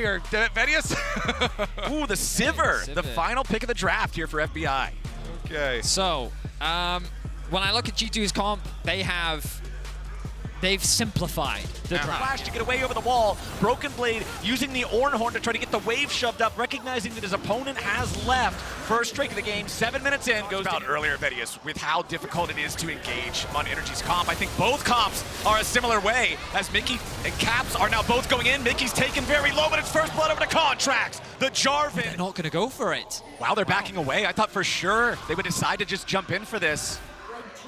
Here, Vedius. Ooh, the Sivir, the final pick of the draft here for FBI. Okay. So, when I look at G2's comp, they've simplified the draft. Flash to get away over the wall. Broken Blade using the Ornhorn to try to get the wave shoved up, recognizing that his opponent has left. First strike of the game, 7 minutes in, goes out earlier, Vedius, with how difficult it is to engage on NRG's comp. I think both comps are a similar way, as Mickey and Caps are now both going in. Mickey's taken very low, but it's first blood over to Contracts. The Jarvan. They're not going to go for it. Wow, they're backing away. I thought for sure they would decide to just jump in for this.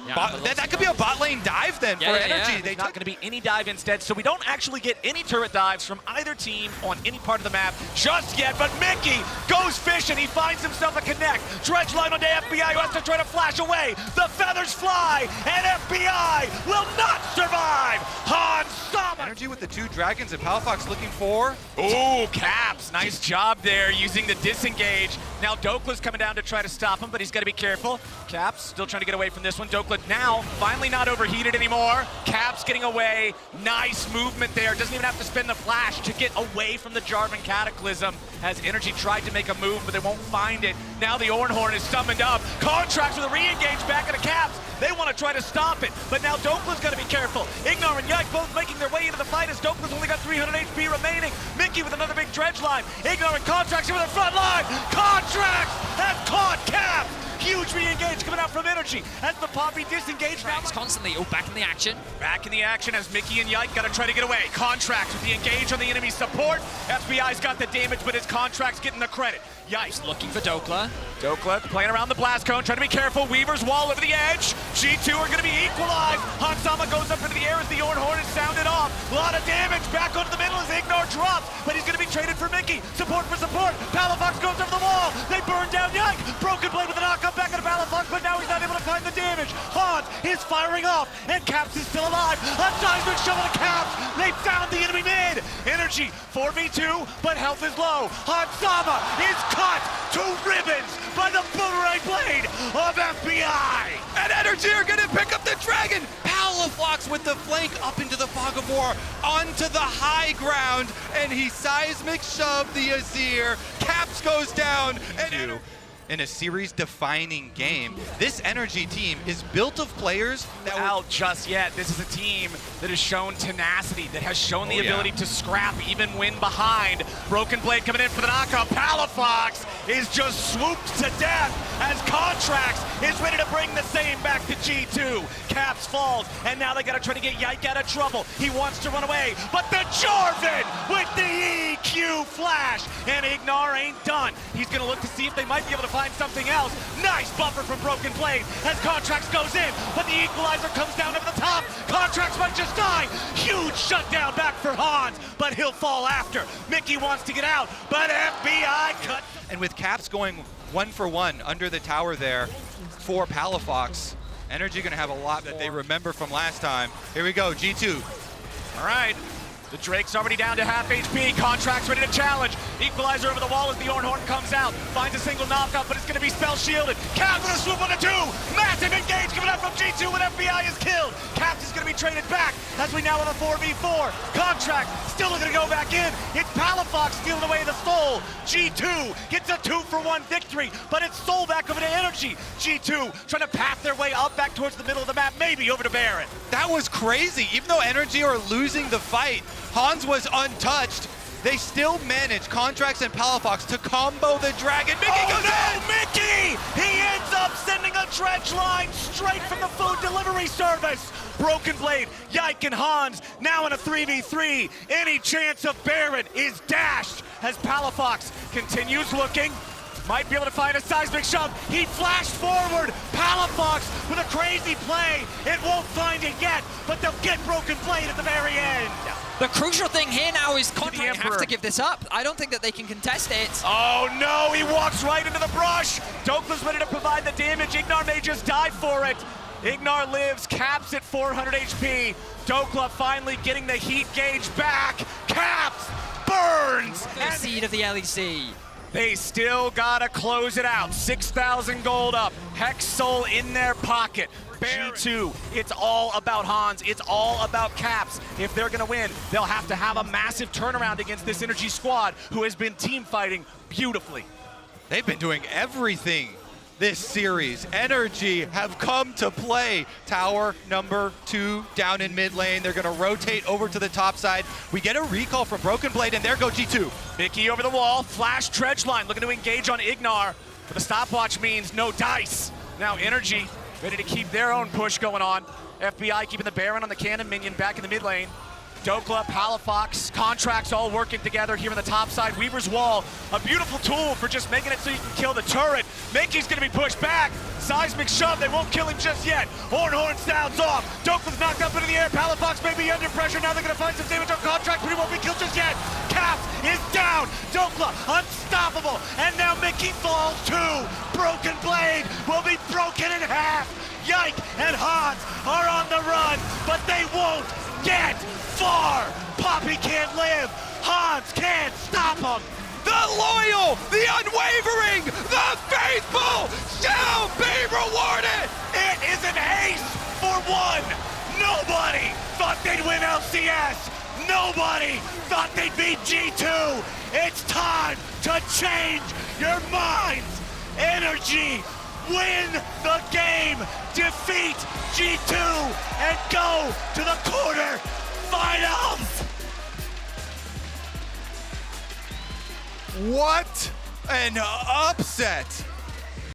Yeah, that could be a bot lane dive then for NRG. Yeah. There's not going to be any dive instead, so we don't actually get any turret dives from either team on any part of the map just yet, but Mickey goes fishing. He finds himself a connect. Dredge line onto FBI, who has to try to flash away. The feathers fly, and FBI will not survive. Han Sama. NRG with the 2 dragons and Palafox looking for. Ooh, Caps, nice job there using the disengage. Now Dokla's coming down to try to stop him, but he's got to be careful. Caps still trying to get away from this one. Dokla now finally not overheated anymore. Caps getting away. Nice movement there. Doesn't even have to spin the flash to get away from the Jarvan Cataclysm, as NRG tried to make a move, but they won't find it. Now the Ornhorn is summoned up. Contracts with a re-engage back into Caps. They want to try to stop it, but now Dokla's got to be careful. Ignar and Yike both making their way into the fight, as Dokla's only got 300 HP remaining. Mickey with another big dredge line. Ignar and Contracts here with the front line. Contracts has caught Caps. Huge re-engage coming out from NRG as the Poppy disengaged now. Constantly, back in the action. Back in the action as Mickey and Yike got to try to get away. Contracts with the engage on the enemy support. FBI's got the damage, but his Contracts getting the credit. Yike Looking for Dokla. Dokla playing around the blast cone, trying to be careful. Weaver's wall over the edge. G2 are going to be equalized. Han Sama goes up into the air as the Ornhorn is sounded off. A lot of damage. Back onto the middle as Ignar drops, but he's going to be traded for Mickey. Support for support. Palafox goes over the wall. They burn down Yike. Broken Blade with a knockup back into Palafox, but now he's not able to find the damage. Hans is firing off, and Caps is still alive. A seismic shovel to Caps. They found the enemy mid. NRG 4v2, but health is low. Han Sama is cut to ribbons by the boomerang blade of FBI. And NRG are going to pick up the dragon. Palafox with the flank up into the fog of war, onto the high ground, and he seismic shoved the Azir. Caps goes down, and in a series-defining game, this NRG team is built of players that out just yet. This is a team that has shown tenacity, that has shown the ability to scrap even when behind. Broken Blade coming in for the knockout. Palafox is just swooped to death as Contracts is ready to bring the same back to G2. Caps falls, and now they got to try to get Yike out of trouble. He wants to run away, but the Jarvan with the EQ flash, and Ignar ain't done. He's going to look to see if they might be able to find something else. Nice buffer from Broken Blade as Contracts goes in, but the equalizer comes down over the top. Contracts might just die. Huge shutdown back for Hans, but he'll fall after. Mickey wants to get out, but FBI cut. And with Caps going 1-for-1 under the tower there for Palafox, NRG going to have a lot that they remember from last time. Here we go, G2. All right. The Drake's already down to half HP. Contracts ready to challenge. Equalizer over the wall as the Ornhorn comes out. Finds a single knockout, but it's going to be spell shielded. Caps with a swoop on the 2. Massive engage coming up from G2 when FBI is killed. Caps is going to be traded back as we now have a 4v4. Contract still looking to go back in. It's Palafox stealing away the soul. G2 gets a 2-for-1 victory, but it's soul back over to NRG. G2 trying to path their way up back towards the middle of the map, maybe over to Baron. That was crazy. Even though NRG are losing the fight, Hans was untouched. They still manage, Contracts and Palafox, to combo the dragon. Mickey goes in! Mickey! He ends up sending a dredge line straight from the food delivery service. Broken Blade, Yike, and Hans now in a 3v3. Any chance of Baron is dashed as Palafox continues looking. Might be able to find a seismic shove. He flashed forward. Palafox with a crazy play. It won't find it yet, but they'll get Broken Blade at the very end. The crucial thing here now is Contract have to give this up. I don't think that they can contest it. Oh no, he walks right into the brush. Dokla's ready to provide the damage. Ignar may just die for it. Ignar lives, Caps at 400 HP. Dokla finally getting the heat gauge back. Caps burns! The seed of the LEC. They still gotta close it out. 6,000 gold up. Hex Soul in their pocket. G2, it's all about Hans. It's all about Caps. If they're gonna win, they'll have to have a massive turnaround against this NRG squad who has been team fighting beautifully. They've been doing everything this series. NRG have come to play. Tower number 2 down in mid lane. They're gonna rotate over to the top side. We get a recall from Broken Blade, and there go G2. Mickey over the wall, flash dredge line, looking to engage on Ignar. But the stopwatch means no dice. Now NRG ready to keep their own push going on. FBI keeping the Baron on the cannon minion back in the mid lane. Dokla, Palafox, contracts all working together here on the top side. Weaver's Wall, a beautiful tool for just making it so you can kill the turret. Mickey's gonna be pushed back. Seismic shove, they won't kill him just yet. Horn sounds off. Dokla's knocked up into the air. Palafox may be under pressure. Now they're gonna find some damage on contract, but he won't be killed just yet. Caps is down. Dokla unstoppable. And now Mickey falls too. Broken Blade will be broken in half. Yike and Hans are on the run, but they won't get far. Poppy can't live. Hans can't stop him. The loyal, the unwavering, the faithful shall be rewarded. It is an ace for one. Nobody thought they'd win LCS. Nobody thought they'd beat G2. It's time to change your minds. NRG, win the game, defeat G2, and go to the quarterfinals. What an upset.